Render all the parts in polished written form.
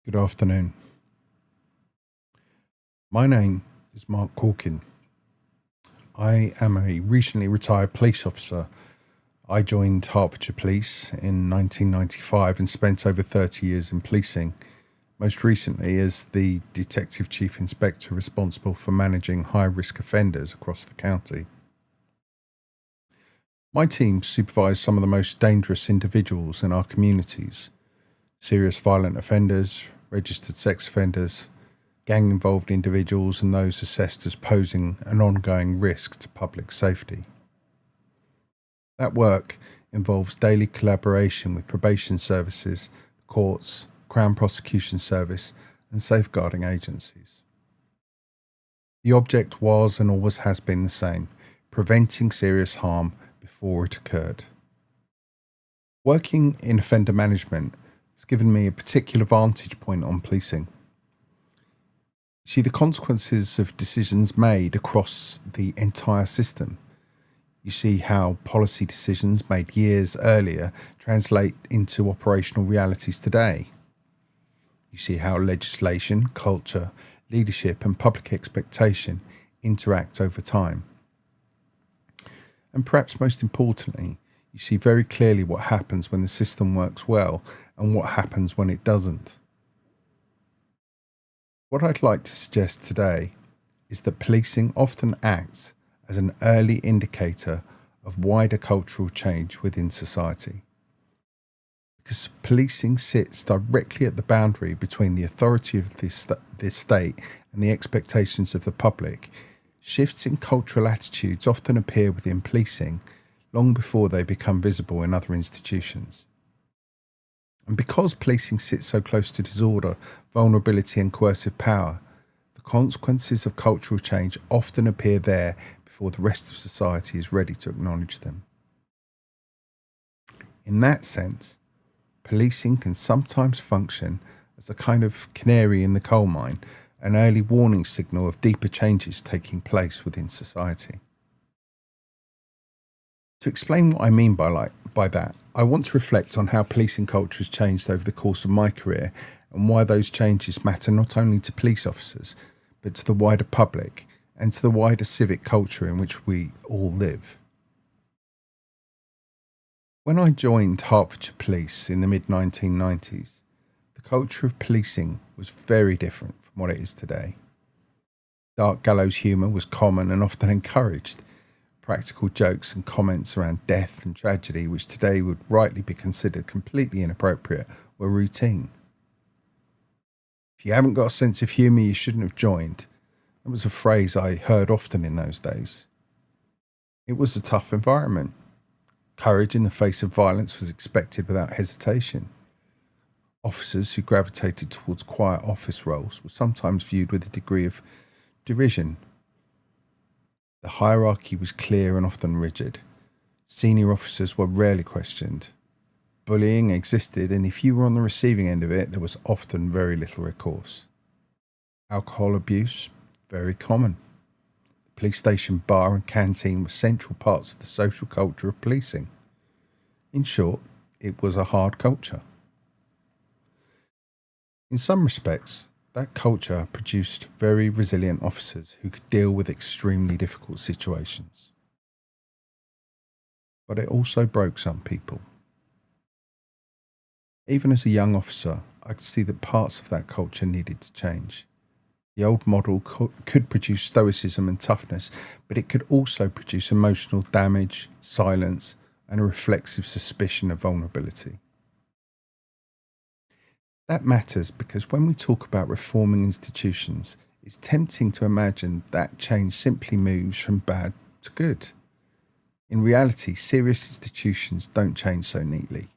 Good afternoon. My name is Mark Corkin. I am a recently retired police officer. I joined Hertfordshire Police in 1995 and spent over 30 years in policing, most recently as the Detective Chief Inspector responsible for managing high-risk offenders across the county. My team supervised some of the most dangerous individuals in our communities: serious violent offenders, registered sex offenders, gang-involved individuals, and those assessed as posing an ongoing risk to public safety. That work involves daily collaboration with probation services, courts, Crown Prosecution Service, and safeguarding agencies. The object was and always has been the same: preventing serious harm before it occurred. Working in offender management has given me a particular vantage point on policing. See the consequences of decisions made across the entire system. You see how policy decisions made years earlier translate into operational realities today. You see how legislation, culture, leadership, and public expectation interact over time. And perhaps most importantly, you see very clearly what happens when the system works well and what happens when it doesn't. What I'd like to suggest today is that policing often acts as an early indicator of wider cultural change within society. Because policing sits directly at the boundary between the authority of this state and the expectations of the public, shifts in cultural attitudes often appear within policing long before they become visible in other institutions. And because policing sits so close to disorder, vulnerability, and coercive power, the consequences of cultural change often appear there before the rest of society is ready to acknowledge them. In that sense, policing can sometimes function as a kind of canary in the coal mine, an early warning signal of deeper changes taking place within society. To explain what I mean by that, I want to reflect on how policing culture has changed over the course of my career and why those changes matter not only to police officers, but to the wider public and to the wider civic culture in which we all live. When I joined Hertfordshire Police in the mid-1990s, the culture of policing was very different from what it is today. Dark gallows humour was common and often encouraged. Practical jokes and comments around death and tragedy, which today would rightly be considered completely inappropriate, were routine. If you haven't got a sense of humour, you shouldn't have joined. That was a phrase I heard often in those days. It was a tough environment. Courage in the face of violence was expected without hesitation. Officers who gravitated towards quiet office roles were sometimes viewed with a degree of derision. The hierarchy was clear and often rigid. Senior officers were rarely questioned. Bullying existed, and if you were on the receiving end of it, there was often very little recourse. Alcohol abuse, very common. The police station bar and canteen were central parts of the social culture of policing. In short, it was a hard culture. In some respects, that culture produced very resilient officers who could deal with extremely difficult situations. But it also broke some people. Even as a young officer, I could see that parts of that culture needed to change. The old model could produce stoicism and toughness, but it could also produce emotional damage, silence, and a reflexive suspicion of vulnerability. That matters because when we talk about reforming institutions, it's tempting to imagine that change simply moves from bad to good. In reality, serious institutions don't change so neatly.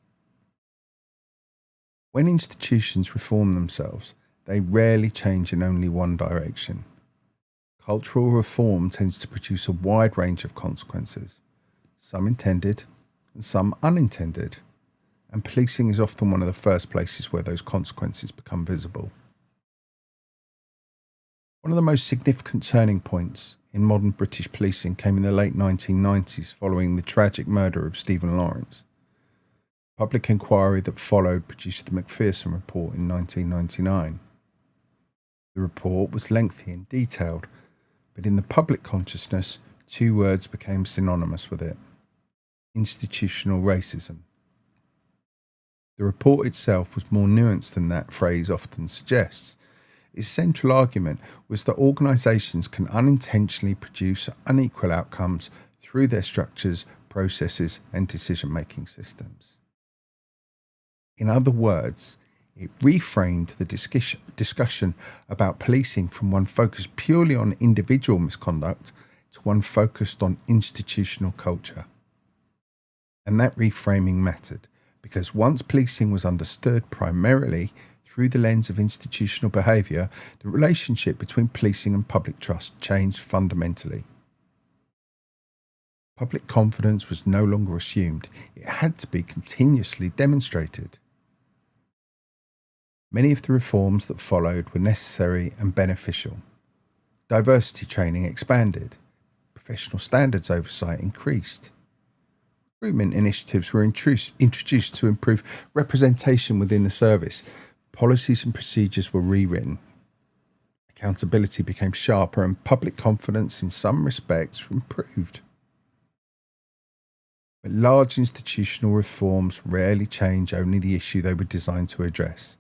When institutions reform themselves, they rarely change in only one direction. Cultural reform tends to produce a wide range of consequences, some intended and some unintended. And policing is often one of the first places where those consequences become visible. One of the most significant turning points in modern British policing came in the late 1990s following the tragic murder of Stephen Lawrence. Public inquiry that followed produced the Macpherson Report in 1999. The report was lengthy and detailed, but in the public consciousness, two words became synonymous with it: institutional racism. The report itself was more nuanced than that phrase often suggests. Its central argument was that organisations can unintentionally produce unequal outcomes through their structures, processes, and decision-making systems. In other words, it reframed the discussion about policing from one focused purely on individual misconduct to one focused on institutional culture. And that reframing mattered, because once policing was understood primarily through the lens of institutional behaviour, the relationship between policing and public trust changed fundamentally. Public confidence was no longer assumed, it had to be continuously demonstrated. Many of the reforms that followed were necessary and beneficial. Diversity training expanded, professional standards oversight increased. Recruitment initiatives were introduced to improve representation within the service. Policies and procedures were rewritten. Accountability became sharper and public confidence in some respects improved. But large institutional reforms rarely change only the issue they were designed to address.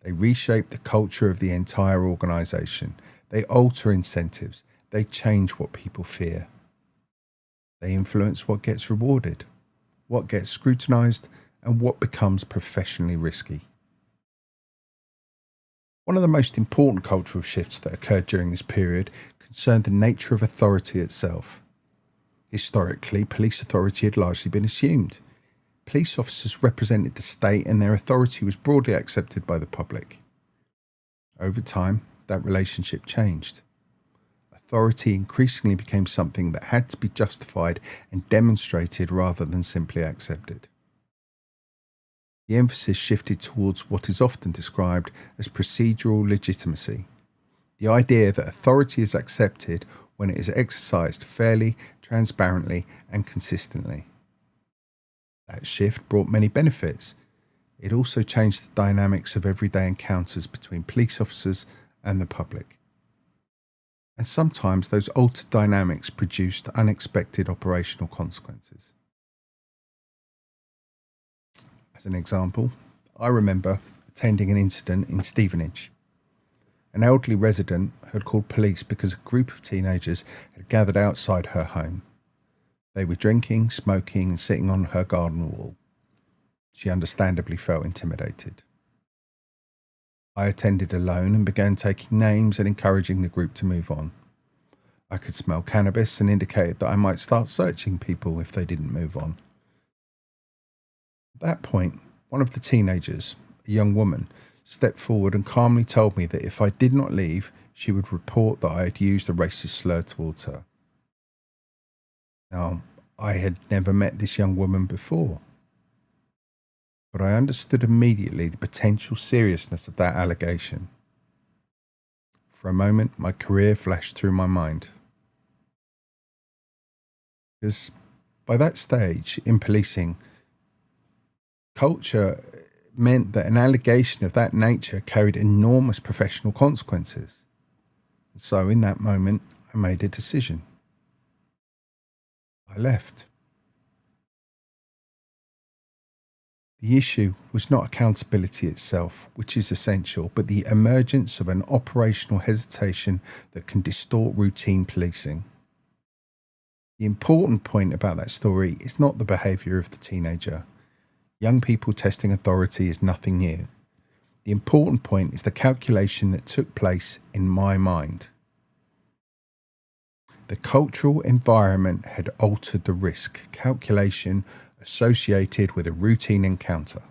They reshape the culture of the entire organisation. They alter incentives. They change what people fear. They influence what gets rewarded, what gets scrutinised, and what becomes professionally risky. One of the most important cultural shifts that occurred during this period concerned the nature of authority itself. Historically, police authority had largely been assumed. Police officers represented the state and their authority was broadly accepted by the public. Over time, that relationship changed. Authority increasingly became something that had to be justified and demonstrated rather than simply accepted. The emphasis shifted towards what is often described as procedural legitimacy, the idea that authority is accepted when it is exercised fairly, transparently, and consistently. That shift brought many benefits. It also changed the dynamics of everyday encounters between police officers and the public. And sometimes those altered dynamics produced unexpected operational consequences. As an example, I remember attending an incident in Stevenage. An elderly resident had called police because a group of teenagers had gathered outside her home. They were drinking, smoking, and sitting on her garden wall. She understandably felt intimidated. I attended alone and began taking names and encouraging the group to move on. I could smell cannabis and indicated that I might start searching people if they didn't move on. At that point, one of the teenagers, a young woman, stepped forward and calmly told me that if I did not leave, she would report that I had used a racist slur towards her. Now, I had never met this young woman before, but I understood immediately the potential seriousness of that allegation. For a moment, my career flashed through my mind. Because by that stage in policing, culture meant that an allegation of that nature carried enormous professional consequences. So in that moment, I made a decision. I left. The issue was not accountability itself, which is essential, but the emergence of an operational hesitation that can distort routine policing. The important point about that story is not the behaviour of the teenager. Young people testing authority is nothing new. The important point is the calculation that took place in my mind. The cultural environment had altered the risk calculation associated with a routine encounter.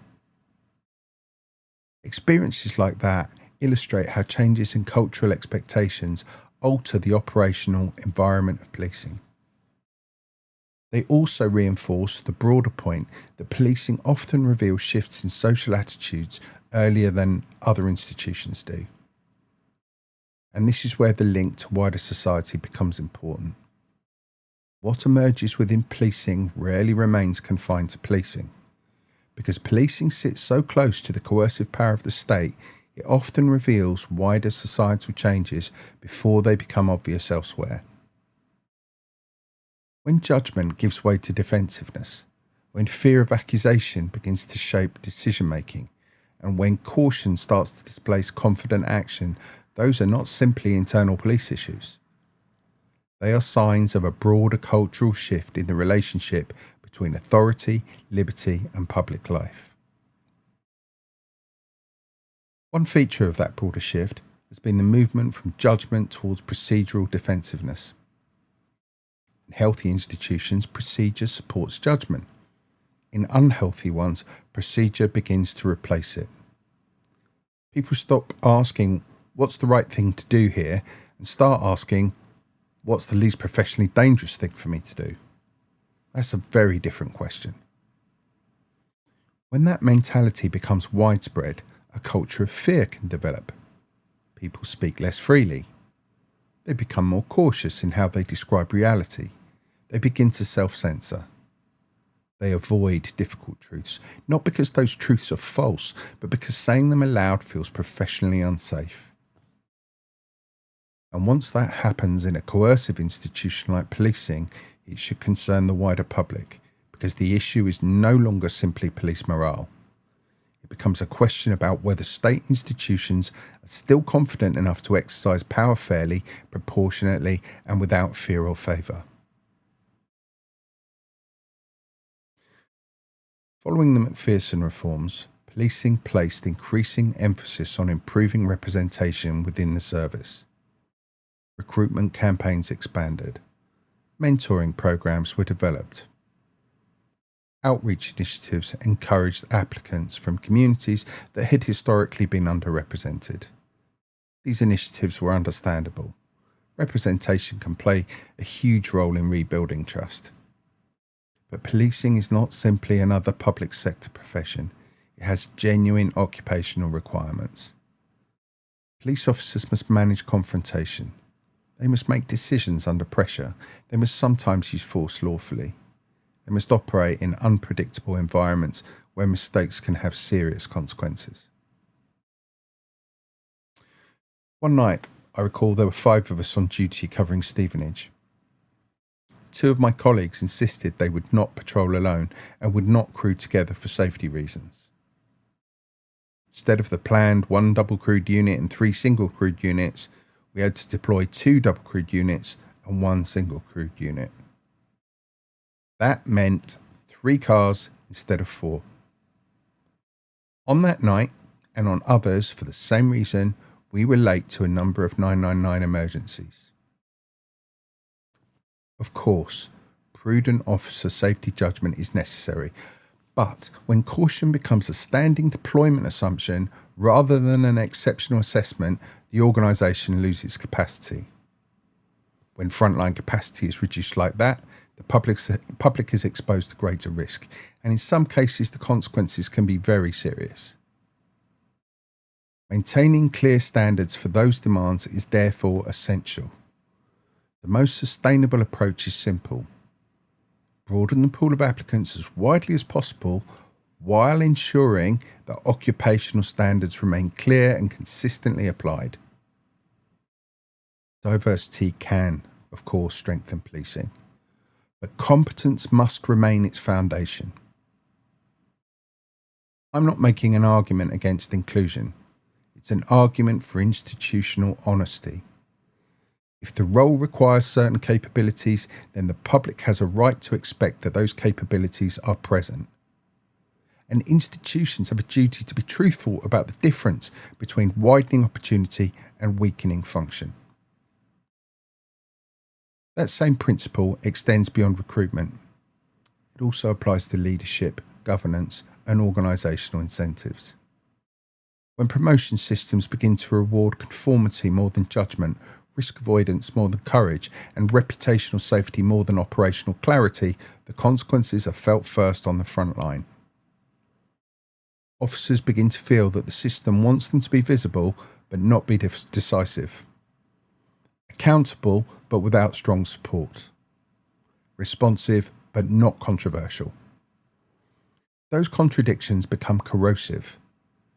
Experiences like that illustrate how changes in cultural expectations alter the operational environment of policing. They also reinforce the broader point that policing often reveals shifts in social attitudes earlier than other institutions do. And this is where the link to wider society becomes important. What emerges within policing rarely remains confined to policing, because Because policing sits so close to the coercive power of the state, it often reveals wider societal changes before they become obvious elsewhere. When judgment gives way to defensiveness, when fear of accusation begins to shape decision-making, and when caution starts to displace confident action, those are not simply internal police issues. They are signs of a broader cultural shift in the relationship between authority, liberty, and public life. One feature of that broader shift has been the movement from judgment towards procedural defensiveness. In healthy institutions, procedure supports judgment. In unhealthy ones, procedure begins to replace it. People stop asking, what's the right thing to do here, and start asking, what's the least professionally dangerous thing for me to do? That's a very different question. When that mentality becomes widespread, a culture of fear can develop. People speak less freely. They become more cautious in how they describe reality. They begin to self-censor. They avoid difficult truths, not because those truths are false, but because saying them aloud feels professionally unsafe. And once that happens in a coercive institution like policing, it should concern the wider public, because the issue is no longer simply police morale. It becomes a question about whether state institutions are still confident enough to exercise power fairly, proportionately, and without fear or favour. Following the Macpherson reforms, policing placed increasing emphasis on improving representation within the service. Recruitment campaigns expanded. Mentoring programs were developed. Outreach initiatives encouraged applicants from communities that had historically been underrepresented. These initiatives were understandable. Representation can play a huge role in rebuilding trust. But policing is not simply another public sector profession. It has genuine occupational requirements. Police officers must manage confrontation. They must make decisions under pressure. They must sometimes use force lawfully. They must operate in unpredictable environments where mistakes can have serious consequences. One night, I recall there were 5 of us on duty covering Stevenage. 2 of my colleagues insisted they would not patrol alone and would not crew together for safety reasons. Instead of the planned 1 double-crewed unit and 3 single-crewed units, we had to deploy 2 double-crewed units and 1 single-crewed unit. That meant 3 cars instead of 4. On that night, and on others for the same reason, we were late to a number of 999 emergencies. Of course, prudent officer safety judgment is necessary, but when caution becomes a standing deployment assumption rather than an exceptional assessment, the organisation loses capacity. When frontline capacity is reduced like that, the public is exposed to greater risk, and in some cases the consequences can be very serious. Maintaining clear standards for those demands is therefore essential. The most sustainable approach is simple. Broaden the pool of applicants as widely as possible while ensuring that occupational standards remain clear and consistently applied. Diversity can, of course, strengthen policing, but competence must remain its foundation. I'm not making an argument against inclusion. It's an argument for institutional honesty. If the role requires certain capabilities, then the public has a right to expect that those capabilities are present. And institutions have a duty to be truthful about the difference between widening opportunity and weakening function. That same principle extends beyond recruitment. It also applies to leadership, governance, and organisational incentives. When promotion systems begin to reward conformity more than judgment, risk avoidance more than courage, and reputational safety more than operational clarity, the consequences are felt first on the front line. Officers begin to feel that the system wants them to be visible but not be decisive. Accountable but without strong support. Responsive but not controversial. Those contradictions become corrosive.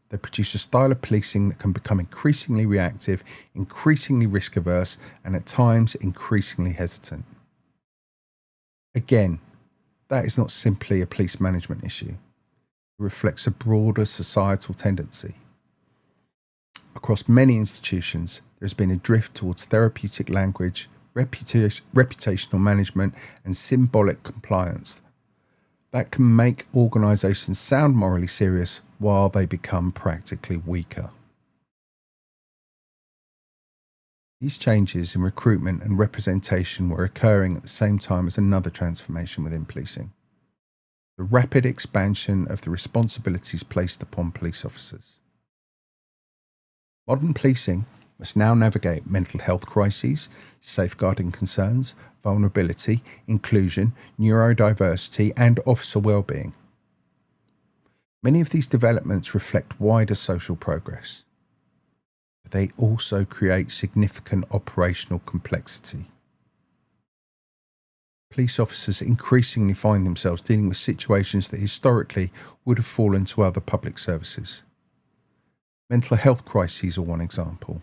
They produce a style of policing that can become increasingly reactive, increasingly risk-averse, and at times increasingly hesitant. Again, that is not simply a police management issue. It reflects a broader societal tendency. Across many institutions, there has been a drift towards therapeutic language, reputational management, and symbolic compliance that can make organisations sound morally serious while they become practically weaker. These changes in recruitment and representation were occurring at the same time as another transformation within policing: the rapid expansion of the responsibilities placed upon police officers. Modern policing must now navigate mental health crises, safeguarding concerns, vulnerability, inclusion, neurodiversity, and officer well-being. Many of these developments reflect wider social progress, but they also create significant operational complexity. Police officers increasingly find themselves dealing with situations that historically would have fallen to other public services. Mental health crises are one example.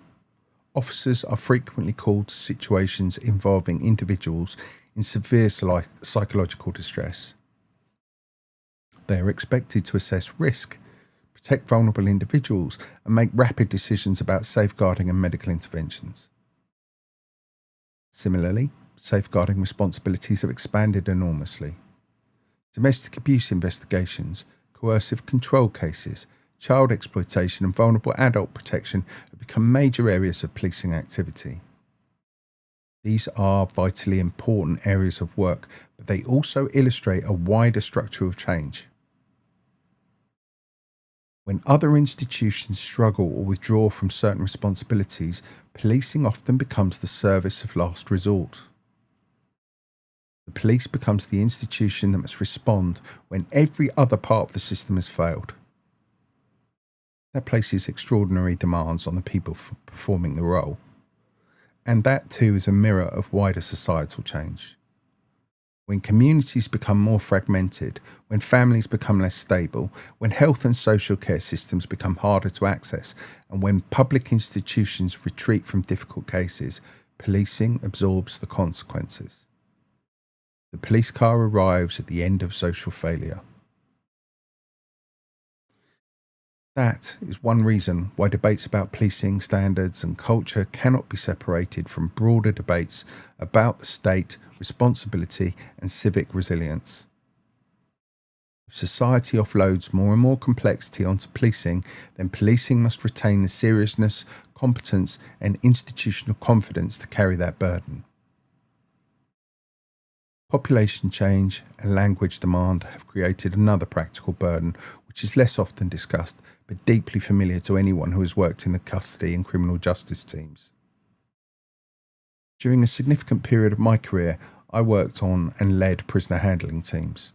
Officers are frequently called to situations involving individuals in severe psychological distress. They are expected to assess risk, protect vulnerable individuals, and make rapid decisions about safeguarding and medical interventions. Similarly, safeguarding responsibilities have expanded enormously. Domestic abuse investigations, coercive control cases, child exploitation, and vulnerable adult protection have become major areas of policing activity. These are vitally important areas of work, but they also illustrate a wider structural change. When other institutions struggle or withdraw from certain responsibilities, policing often becomes the service of last resort. The police becomes the institution that must respond when every other part of the system has failed. That places extraordinary demands on the people performing the role. And that too is a mirror of wider societal change. When communities become more fragmented, when families become less stable, when health and social care systems become harder to access, and when public institutions retreat from difficult cases, policing absorbs the consequences. The police car arrives at the end of social failure. That is one reason why debates about policing standards and culture cannot be separated from broader debates about the state, responsibility, and civic resilience. If society offloads more and more complexity onto policing, then policing must retain the seriousness, competence, and institutional confidence to carry that burden. Population change and language demand have created another practical burden, which is less often discussed, but deeply familiar to anyone who has worked in the custody and criminal justice teams. During a significant period of my career, I worked on and led prisoner handling teams.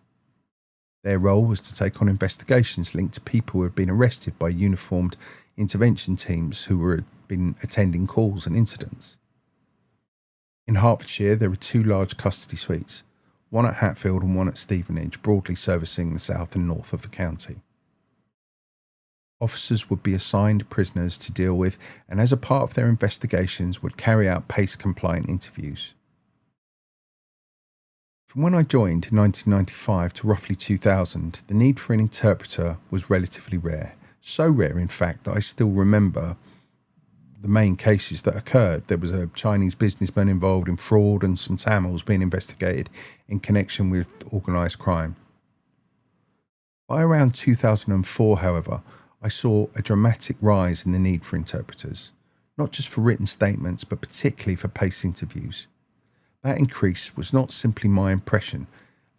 Their role was to take on investigations linked to people who had been arrested by uniformed intervention teams who had been attending calls and incidents. In Hertfordshire, there were two large custody suites, one at Hatfield and one at Stevenage, broadly servicing the south and north of the county. Officers would be assigned prisoners to deal with, and as a part of their investigations would carry out PACE-compliant interviews. From when I joined in 1995 to roughly 2000, the need for an interpreter was relatively rare. So rare, in fact, that I still remember the main cases that occurred. There was a Chinese businessman involved in fraud and some Tamils being investigated in connection with organised crime. By around 2004, however, I saw a dramatic rise in the need for interpreters, not just for written statements, but particularly for PACE interviews. That increase was not simply my impression.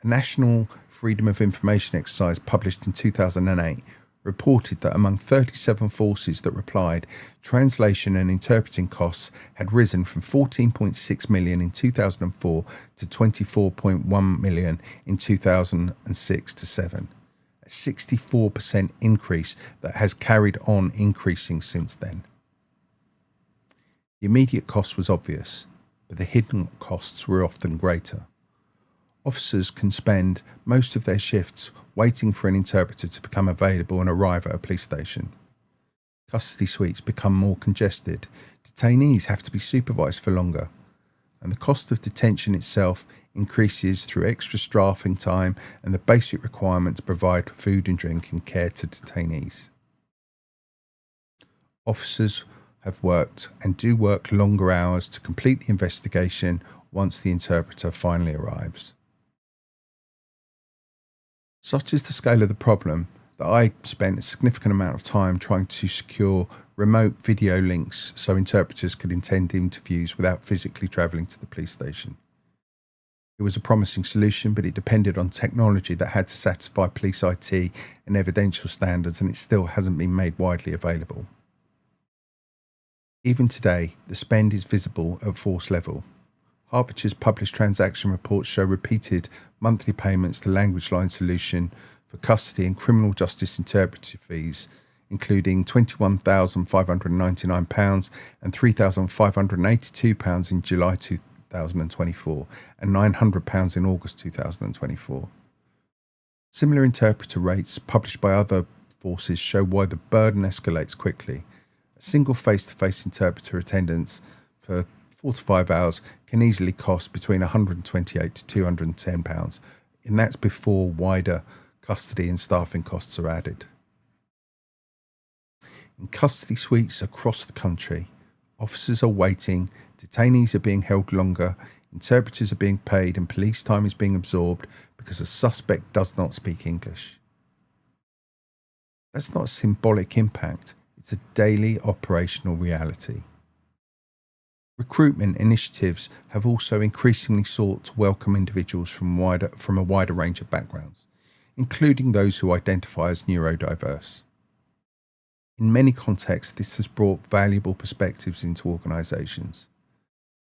A national Freedom of Information exercise published in 2008 reported that among 37 forces that replied, translation and interpreting costs had risen from 14.6 million in 2004 to 24.1 million in 2006 to 7. A 64% increase that has carried on increasing since then. The immediate cost was obvious, but the hidden costs were often greater. Officers can spend most of their shifts waiting for an interpreter to become available and arrive at a police station. Custody suites become more congested, detainees have to be supervised for longer, and the cost of detention itself increases through extra staffing time and the basic requirement to provide food and drink and care to detainees. Officers have worked and do work longer hours to complete the investigation once the interpreter finally arrives. Such is the scale of the problem that I spent a significant amount of time trying to secure remote video links so interpreters could attend interviews without physically travelling to the police station. It was a promising solution, but it depended on technology that had to satisfy police IT and evidential standards, and it still hasn't been made widely available. Even today, the spend is visible at force level. Hertfordshire's published transaction reports show repeated monthly payments to Language Line Solution for custody and criminal justice interpreter fees, including £21,599 and £3,582 in July 2024 and £900 in August 2024. Similar interpreter rates published by other forces show why the burden escalates quickly. A single face-to-face interpreter attendance for 4 to 5 hours can easily cost between £128 to £210, and that's before wider custody and staffing costs are added. In custody suites across the country, officers are waiting, detainees are being held longer, interpreters are being paid, and police time is being absorbed because a suspect does not speak English. That's not a symbolic impact, it's a daily operational reality. Recruitment initiatives have also increasingly sought to welcome individuals from a wider range of backgrounds, including those who identify as neurodiverse. In many contexts, this has brought valuable perspectives into organisations,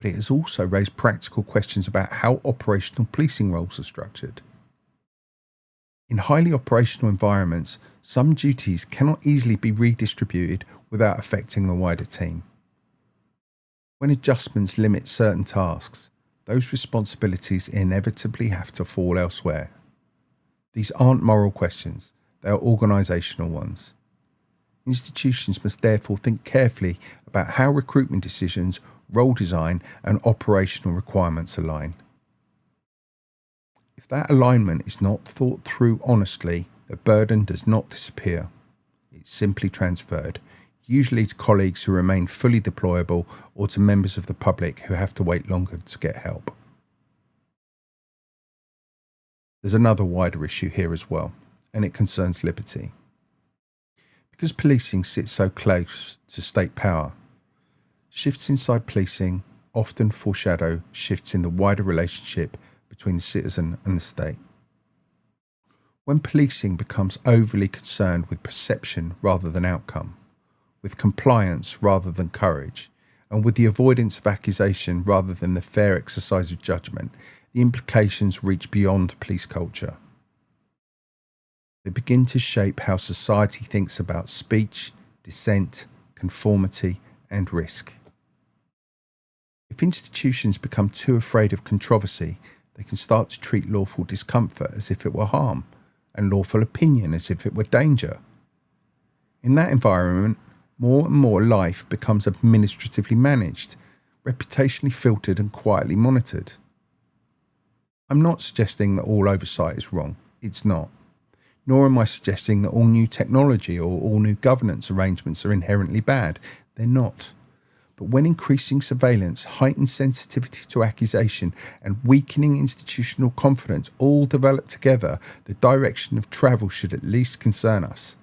but it has also raised practical questions about how operational policing roles are structured. In highly operational environments, some duties cannot easily be redistributed without affecting the wider team. When adjustments limit certain tasks, those responsibilities inevitably have to fall elsewhere. These aren't moral questions, they are organisational ones. Institutions must therefore think carefully about how recruitment decisions, role design, and operational requirements align. If that alignment is not thought through honestly, the burden does not disappear. It's simply transferred, usually to colleagues who remain fully deployable or to members of the public who have to wait longer to get help. There's another wider issue here as well, and it concerns liberty. Because policing sits so close to state power, shifts inside policing often foreshadow shifts in the wider relationship between the citizen and the state. When policing becomes overly concerned with perception rather than outcome, with compliance rather than courage, and with the avoidance of accusation rather than the fair exercise of judgment, the implications reach beyond police culture. They begin to shape how society thinks about speech, dissent, conformity, and risk. If institutions become too afraid of controversy, they can start to treat lawful discomfort as if it were harm, and lawful opinion as if it were danger. In that environment, more and more life becomes administratively managed, reputationally filtered and quietly monitored. I'm not suggesting that all oversight is wrong. It's not. Nor am I suggesting that all new technology or all new governance arrangements are inherently bad. They're not. But when increasing surveillance, heightened sensitivity to accusation, and weakening institutional confidence all develop together, the direction of travel should at least concern us.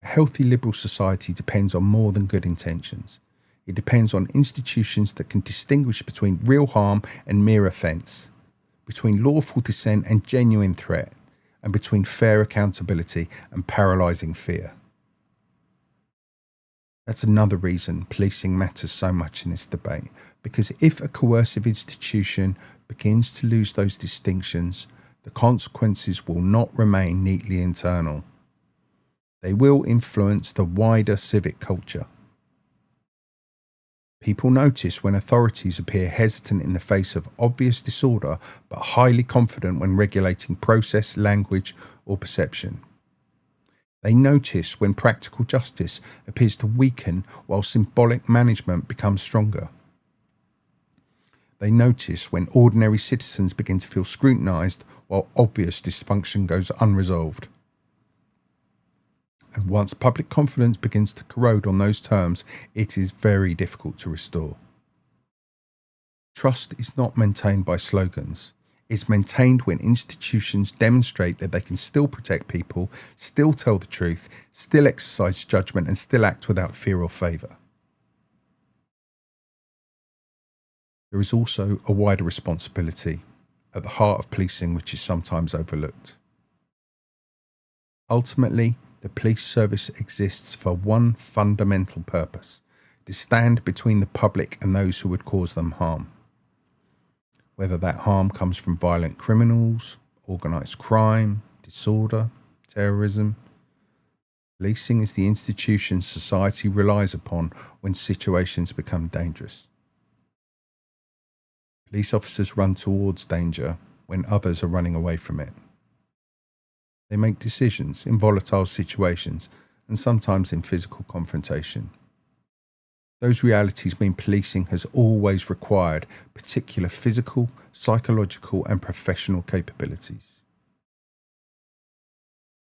A healthy liberal society depends on more than good intentions. It depends on institutions that can distinguish between real harm and mere offence, between lawful dissent and genuine threat, and between fair accountability and paralysing fear. That's another reason policing matters so much in this debate, because if a coercive institution begins to lose those distinctions, the consequences will not remain neatly internal. They will influence the wider civic culture. People notice when authorities appear hesitant in the face of obvious disorder, but highly confident when regulating process, language, or perception. They notice when practical justice appears to weaken while symbolic management becomes stronger. They notice when ordinary citizens begin to feel scrutinised while obvious dysfunction goes unresolved. And once public confidence begins to corrode on those terms, it is very difficult to restore. Trust is not maintained by slogans. It's maintained when institutions demonstrate that they can still protect people, still tell the truth, still exercise judgment, and still act without fear or favour. There is also a wider responsibility at the heart of policing which is sometimes overlooked. Ultimately, the police service exists for one fundamental purpose: to stand between the public and those who would cause them harm. Whether that harm comes from violent criminals, organised crime, disorder, terrorism, policing is the institution society relies upon when situations become dangerous. Police officers run towards danger when others are running away from it. They make decisions in volatile situations and sometimes in physical confrontation. Those realities mean policing has always required particular physical, psychological, and professional capabilities.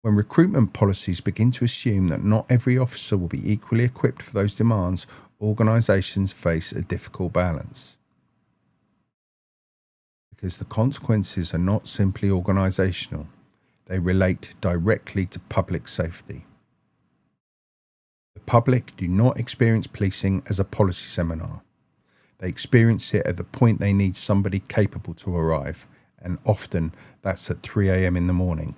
When recruitment policies begin to assume that not every officer will be equally equipped for those demands, organisations face a difficult balance. Because the consequences are not simply organisational, they relate directly to public safety. The public do not experience policing as a policy seminar. They experience it at the point they need somebody capable to arrive, and often that's at 3 a.m. in the morning.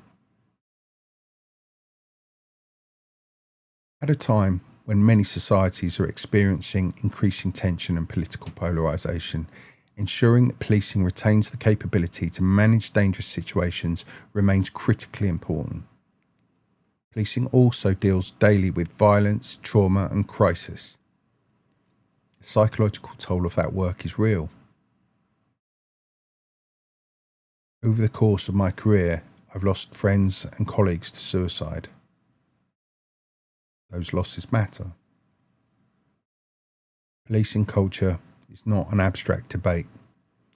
At a time when many societies are experiencing increasing tension and political polarisation, ensuring that policing retains the capability to manage dangerous situations remains critically important. Policing also deals daily with violence, trauma, and crisis. The psychological toll of that work is real. Over the course of my career, I've lost friends and colleagues to suicide. Those losses matter. Policing culture is not an abstract debate.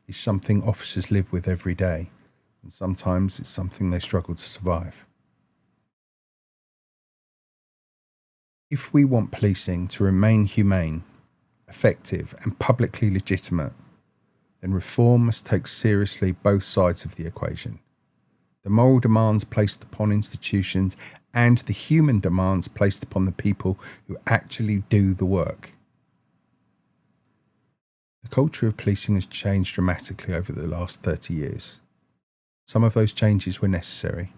It's something officers live with every day, and sometimes it's something they struggle to survive. If we want policing to remain humane, effective, and publicly legitimate, then reform must take seriously both sides of the equation: the moral demands placed upon institutions and the human demands placed upon the people who actually do the work. The culture of policing has changed dramatically over the last 30 years. Some of those changes were necessary.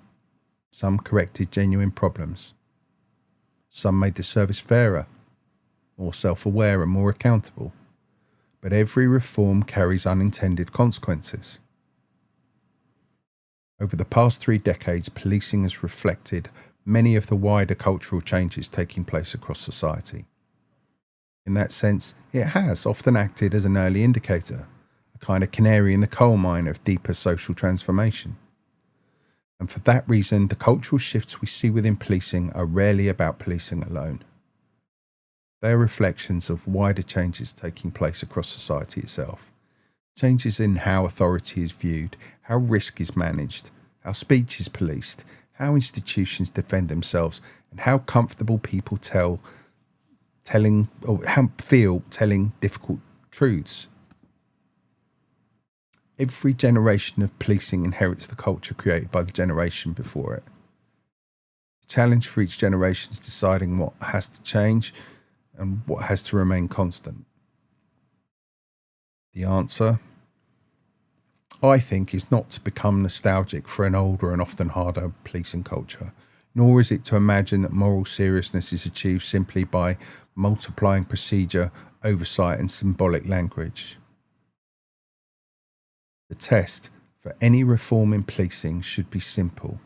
Some corrected genuine problems. Some made the service fairer, more self-aware and more accountable. But every reform carries unintended consequences. Over the past 3 decades, policing has reflected many of the wider cultural changes taking place across society. In that sense, it has often acted as an early indicator, a kind of canary in the coal mine of deeper social transformation. And for that reason, the cultural shifts we see within policing are rarely about policing alone. They are reflections of wider changes taking place across society itself. Changes in how authority is viewed, how risk is managed, how speech is policed, how institutions defend themselves, and how comfortable people feel telling difficult truths. Every generation of policing inherits the culture created by the generation before it. The challenge for each generation is deciding what has to change and what has to remain constant. The answer, I think, is not to become nostalgic for an older and often harder policing culture, nor is it to imagine that moral seriousness is achieved simply by multiplying procedure, oversight, and symbolic language. The test for any reform in policing should be simple.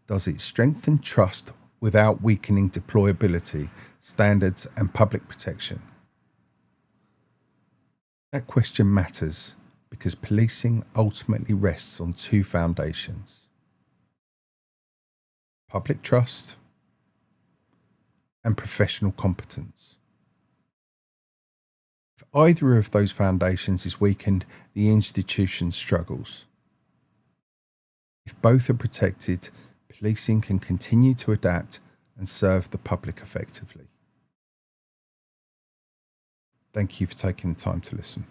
Does it strengthen trust without weakening deployability, standards, and public protection? That question matters because policing ultimately rests on two foundations: public trust and professional competence. If either of those foundations is weakened, the institution struggles. If both are protected, policing can continue to adapt and serve the public effectively. Thank you for taking the time to listen.